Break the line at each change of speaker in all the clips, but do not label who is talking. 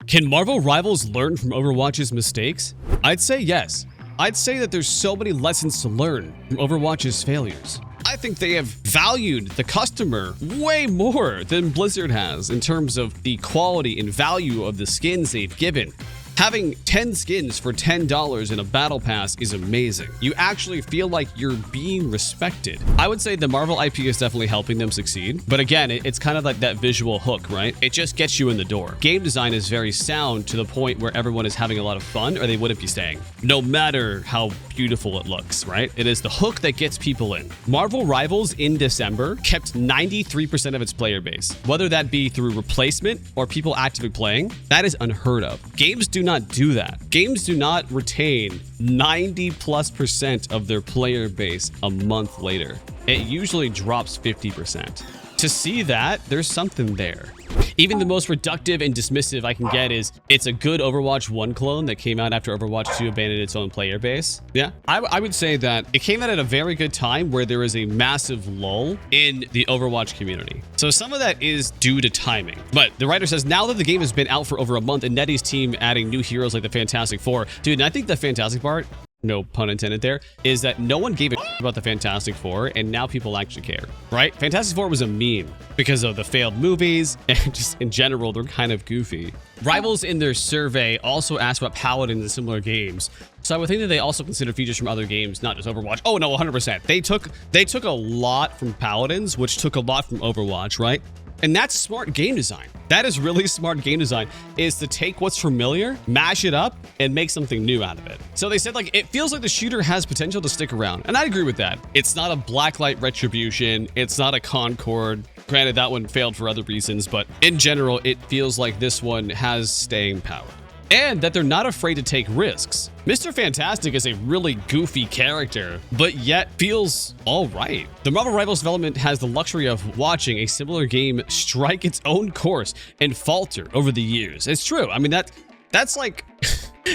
Can Marvel Rivals learn from Overwatch's mistakes? I'd say yes. I'd say that there's so many lessons to learn from Overwatch's failures. I think they have valued the customer way more than Blizzard has in terms of the quality and value of the skins they've given. Having 10 skins for $10 in a battle pass is amazing. You actually feel like you're being respected. I would say the Marvel IP is definitely helping them succeed. But again, it's kind of like that visual hook, right? It just gets you in the door. Game design is very sound to the point where everyone is having a lot of fun or they wouldn't be staying. No matter how beautiful it looks, right? It is the hook that gets people in. Marvel Rivals in December kept 93% of its player base. Whether that be through replacement or people actively playing, that is unheard of. Games do not do that. Games do not retain 90+% of their player base a month later. It usually drops 50%. To see that, there's something there. Even the most reductive and dismissive I can get is it's a good Overwatch 1 clone that came out after Overwatch 2 abandoned its own player base. Yeah, I would say that it came out at a very good time where there is a massive lull in the Overwatch community. So some of that is due to timing. But the writer says, now that the game has been out for over a month and Nettie's team adding new heroes like the Fantastic Four, dude, and I think the Fantastic part, no pun intended there, is that no one gave a about the Fantastic Four, and now people actually care, right? Fantastic Four was a meme because of the failed movies, and just in general, they're kind of goofy. Rivals in their survey also asked about Paladins in similar games, so I would think that they also consider features from other games, not just Overwatch. Oh no, 100%. They took a lot from Paladins, which took a lot from Overwatch, right? And that's smart game design. That is really smart game design, is to take what's familiar, mash it up, and make something new out of it. So they said, like, it feels like the shooter has potential to stick around. And I agree with that. It's not a Blacklight Retribution. It's not a Concord. Granted, that one failed for other reasons, but in general, it feels like this one has staying power. And that they're not afraid to take risks. Mr. Fantastic is a really goofy character, but yet feels all right. The Marvel Rivals development has the luxury of watching a similar game strike its own course and falter over the years. It's true. I mean, that's like...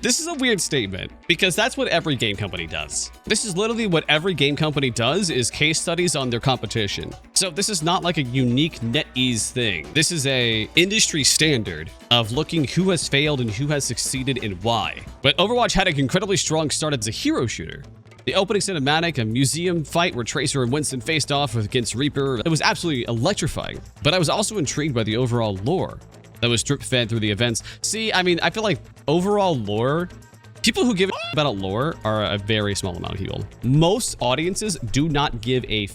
This is a weird statement because that's what every game company does. This is literally what every game company does, is case studies on their competition. So this is not like a unique NetEase thing. This is a industry standard of looking who has failed and who has succeeded and why. But Overwatch had an incredibly strong start as a hero shooter. The opening cinematic, a museum fight where Tracer and Winston faced off against Reaper, it was absolutely electrifying. But I was also intrigued by the overall lore that was drip-fed through the events. See, I mean, I feel like overall lore, people who give a about lore are a very small amount of people. Most audiences do not give a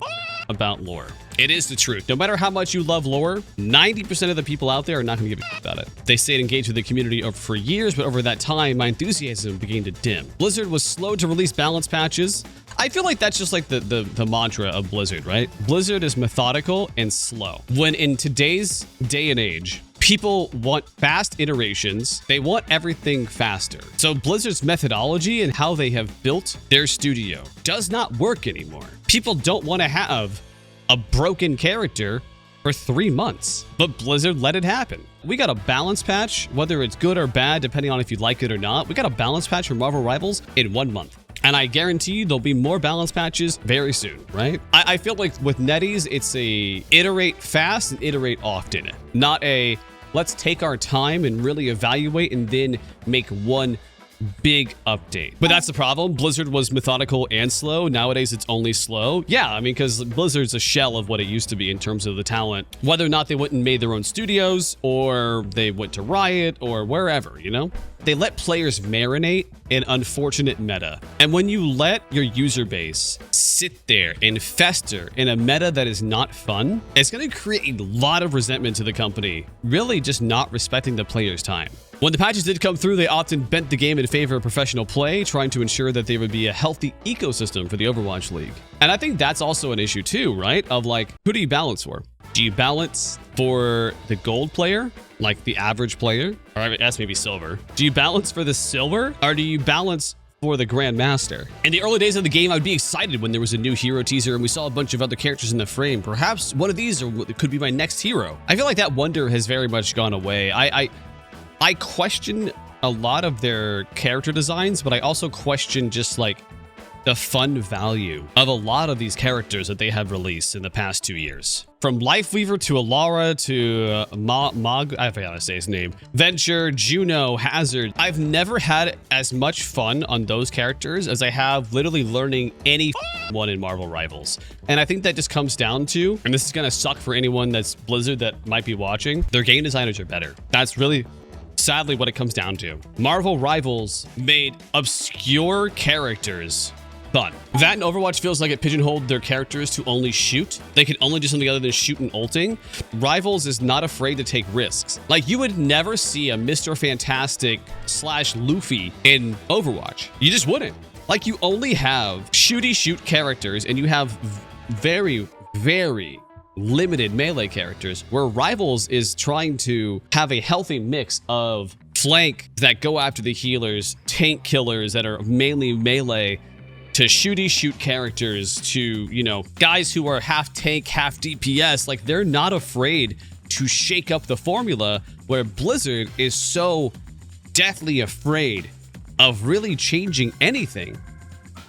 about lore. It is the truth. No matter how much you love lore, 90% of the people out there are not going to give a about it. They stayed engaged with the community for years, but over that time, my enthusiasm began to dim. Blizzard was slow to release balance patches. I feel like that's just like the mantra of Blizzard, right? Blizzard is methodical and slow. When in today's day and age, people want fast iterations. They want everything faster. So Blizzard's methodology and how they have built their studio does not work anymore. People don't want to have a broken character for 3 months, but Blizzard let it happen. We got a balance patch, whether it's good or bad, depending on if you like it or not. We got a balance patch for Marvel Rivals in 1 month. And I guarantee you there'll be more balance patches very soon, right? I feel like with NetEase, it's a iterate fast and iterate often, not a let's take our time and really evaluate and then make one big update. But that's the problem. Blizzard was methodical and slow. Nowadays, it's only slow. Yeah, I mean, because Blizzard's a shell of what it used to be in terms of the talent. Whether or not they went and made their own studios, or they went to Riot, or wherever, you know? They let players marinate in unfortunate meta. And when you let your user base sit there and fester in a meta that is not fun, it's going to create a lot of resentment to the company, really just not respecting the player's time. When the patches did come through, they often bent the game in favor of professional play, trying to ensure that there would be a healthy ecosystem for the Overwatch League. And I think that's also an issue too, right? Of like, who do you balance for? Do you balance for the gold player, like the average player? Or I guess maybe silver. Do you balance for the silver? Or do you balance for the Grandmaster? In the early days of the game, I would be excited when there was a new hero teaser and we saw a bunch of other characters in the frame. Perhaps one of these could be my next hero. I feel like that wonder has very much gone away. I question a lot of their character designs, but I also question just like the fun value of a lot of these characters that they have released in the past 2 years. From Lifeweaver to Alara to I forgot how to say his name, Venture, Juno, Hazard. I've never had as much fun on those characters as I have literally learning any one in Marvel Rivals. And I think that just comes down to, and this is gonna suck for anyone that's Blizzard that might be watching, their game designers are better. That's really sadly what it comes down to. Marvel Rivals made obscure characters fun. That and Overwatch feels like it pigeonholed their characters to only shoot. They can only do something other than shoot and ulting. Rivals is not afraid to take risks. Like, you would never see a Mr. Fantastic / Luffy in Overwatch. You just wouldn't. Like, you only have shoot characters, and you have very, very limited melee characters, where Rivals is trying to have a healthy mix of flank that go after the healers, tank killers that are mainly melee, to shoot characters, to, you know, guys who are half tank, half DPS. Like, they're not afraid to shake up the formula, where Blizzard is so deathly afraid of really changing anything,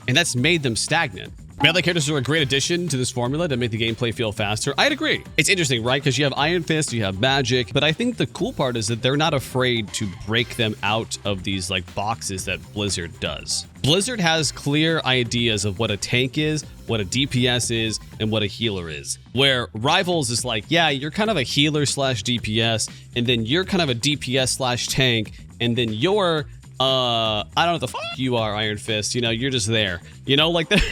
and that's made them stagnant. Melee characters are a great addition to this formula to make the gameplay feel faster. I'd agree. It's interesting, right? Because you have Iron Fist, you have Magic, but I think the cool part is that they're not afraid to break them out of these like boxes that Blizzard does. Blizzard has clear ideas of what a tank is, what a DPS is, and what a healer is. Where Rivals is like, yeah, you're kind of a healer / DPS, and then you're kind of a DPS / tank, and then you're, I don't know what the fuck you are, Iron Fist. You know, you're just there. You know, like that.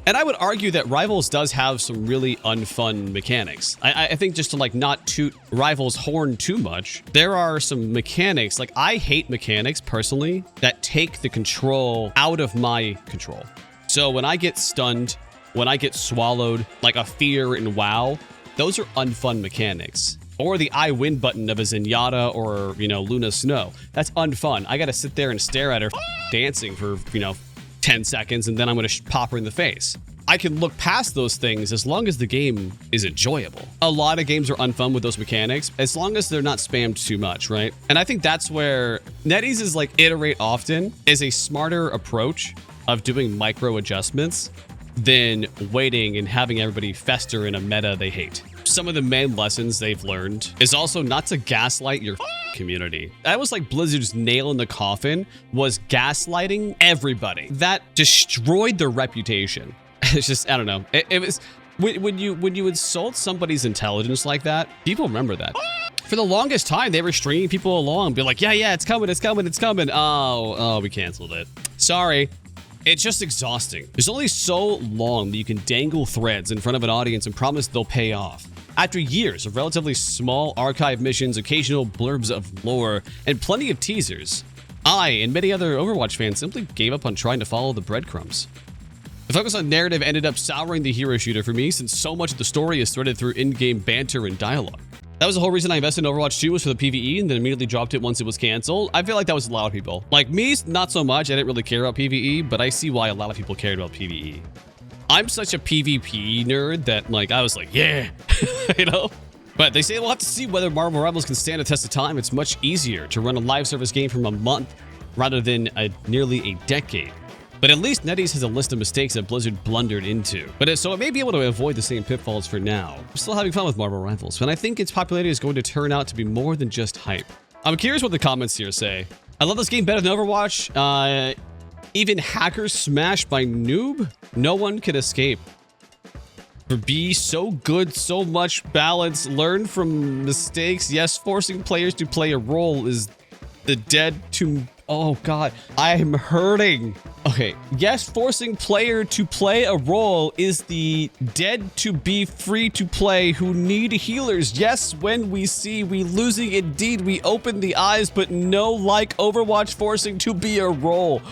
And I would argue that Rivals does have some really unfun mechanics. I think, just to like not toot Rivals' horn too much, there are some mechanics, like I hate mechanics personally that take the control out of my control. So when I get stunned, when I get swallowed, like a fear in WoW, those are unfun mechanics. Or the I win button of a Zenyatta or, you know, Luna Snow. That's unfun. I gotta sit there and stare at her dancing for, you know, 10 seconds, and then I'm going to pop her in the face. I can look past those things as long as the game is enjoyable. A lot of games are unfun with those mechanics, as long as they're not spammed too much, right? And I think that's where NetEase is like iterate often is a smarter approach of doing micro adjustments than waiting and having everybody fester in a meta they hate. Some of the main lessons they've learned is also not to gaslight your community. That was like Blizzard's nail in the coffin, was gaslighting everybody. That destroyed their reputation. It's just, I don't know. It was when you insult somebody's intelligence like that, people remember that. For the longest time, they were stringing people along, be like, yeah, it's coming. Oh, we canceled it. Sorry. It's just exhausting. There's only so long that you can dangle threads in front of an audience and promise they'll pay off. After years of relatively small archive missions, occasional blurbs of lore, and plenty of teasers, I and many other Overwatch fans simply gave up on trying to follow the breadcrumbs. The focus on narrative ended up souring the hero shooter for me, since so much of the story is threaded through in-game banter and dialogue. That was the whole reason I invested in Overwatch 2, was for the PvE, and then immediately dropped it once it was canceled. I feel like that was a lot of people. Like me, not so much. I didn't really care about PvE, but I see why a lot of people cared about PvE. I'm such a PvP nerd that, like, I was like, yeah, you know? But they say we'll have to see whether Marvel Rivals can stand a test of time. It's much easier to run a live service game from a month rather than nearly a decade. But at least NetEase has a list of mistakes that Blizzard blundered into. So it may be able to avoid the same pitfalls for now. I'm still having fun with Marvel Rivals, and I think its popularity is going to turn out to be more than just hype. I'm curious what the comments here say. I love this game better than Overwatch. Even hackers smashed by noob? No one could escape. For B, so good, so much balance. Learn from mistakes. Yes, forcing players to play a role is the dead to... Oh, God. I'm hurting. Okay. Yes, forcing player to play a role is the dead to be free to play who need healers. Yes, when we see we losing indeed, we open the eyes, but no like Overwatch forcing to be a role.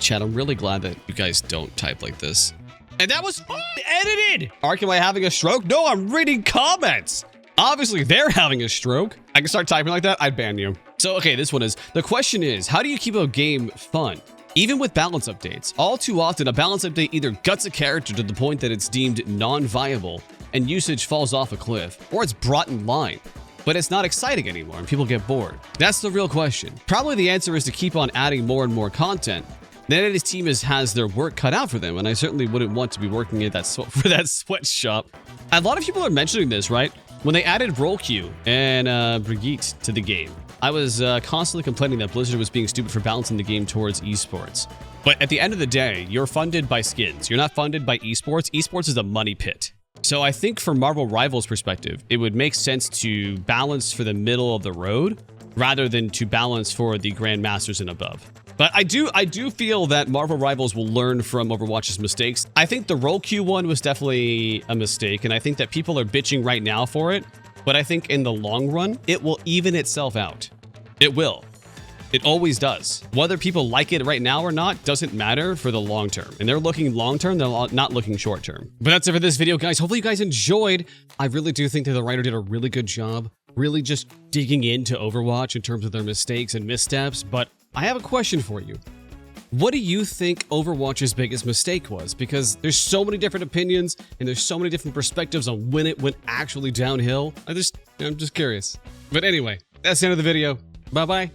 Chad, I'm really glad that you guys don't type like this. And that was edited. Arkrael, am I having a stroke? No, I'm reading comments. Obviously, they're having a stroke. I can start typing like that. I'd ban you. So, okay, this one is, the question is, how do you keep a game fun? Even with balance updates. All too often, a balance update either guts a character to the point that it's deemed non-viable and usage falls off a cliff, or it's brought in line, but it's not exciting anymore and people get bored. That's the real question. Probably the answer is to keep on adding more and more content, then his team has their work cut out for them, and I certainly wouldn't want to be working at that for that sweatshop. A lot of people are mentioning this, right? When they added Role Queue and Brigitte to the game, I was constantly complaining that Blizzard was being stupid for balancing the game towards esports. But at the end of the day, you're funded by skins. You're not funded by esports. Esports is a money pit. So I think from Marvel Rivals' perspective, it would make sense to balance for the middle of the road rather than to balance for the Grandmasters and above. But I do feel that Marvel Rivals will learn from Overwatch's mistakes. I think the Role Queue one was definitely a mistake, and I think that people are bitching right now for it. But I think in the long run, it will even itself out. It will. It always does. Whether people like it right now or not doesn't matter for the long term. And they're looking long term, they're not looking short term. But that's it for this video, guys. Hopefully you guys enjoyed. I really do think that the writer did a really good job, really just digging into Overwatch in terms of their mistakes and missteps. But I have a question for you. What do you think Overwatch's biggest mistake was? Because there's so many different opinions and there's so many different perspectives on when it went actually downhill. I'm just curious. But anyway, that's the end of the video. Bye-bye.